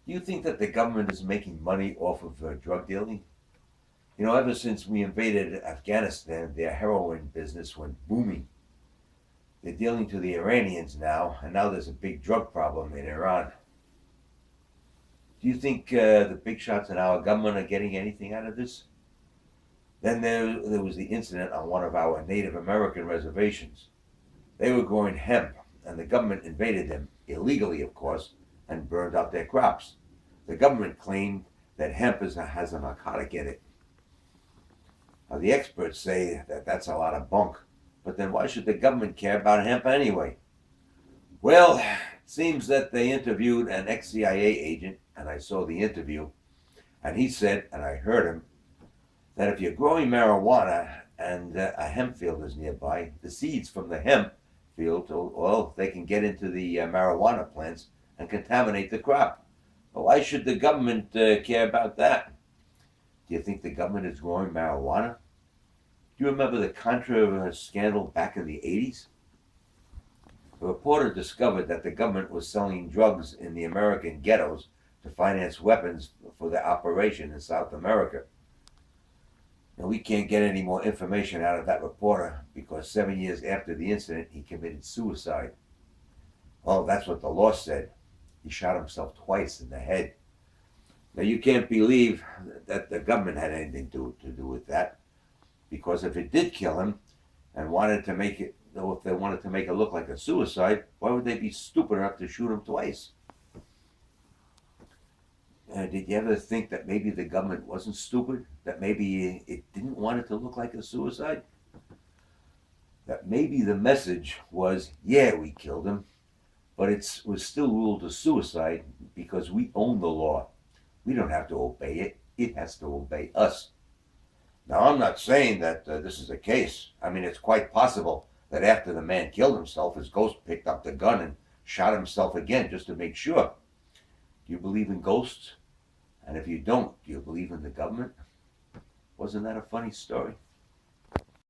Do you think that the government is making money off of drug dealing? You know, ever since we invaded Afghanistan, their heroin business went booming. They're dealing to the Iranians now, and now there's a big drug problem in Iran. Do you think the big shots in our government are getting anything out of this? Then there was the incident on one of our Native American reservations. They were growing hemp, and the government invaded them, illegally, of course, and burned out their crops. The government claimed that hemp has a narcotic in it. Now, the experts say that that's a lot of bunk, but then why should the government care about hemp anyway? Well, it seems that they interviewed an ex-CIA agent, and I saw the interview, and he said, and I heard him, that if you're growing marijuana and a hemp field is nearby, the seeds from the hemp field, well, they can get into the marijuana plants and contaminate the crop. But why should the government care about that? Do you think the government is growing marijuana? Do you remember the Contra scandal back in the 80s? A reporter discovered that the government was selling drugs in the American ghettos to finance weapons for their operation in South America. Now, we can't get any more information out of that reporter because 7 years after the incident, he committed suicide. Well, that's what the law said. He shot himself twice in the head. Now, you can't believe that the government had anything to do with that, because if it did kill him and wanted to make it, if they wanted to make it look like a suicide, why would they be stupid enough to shoot him twice? Did you ever think that maybe the government wasn't stupid? That maybe it didn't want it to look like a suicide? That maybe the message was, yeah, we killed him, but it was still ruled a suicide because we own the law. We don't have to obey it. It has to obey us. Now, I'm not saying that this is the case. I mean, it's quite possible that after the man killed himself, his ghost picked up the gun and shot himself again just to make sure. Do you believe in ghosts? And if you don't, do you believe in the government? Wasn't that a funny story?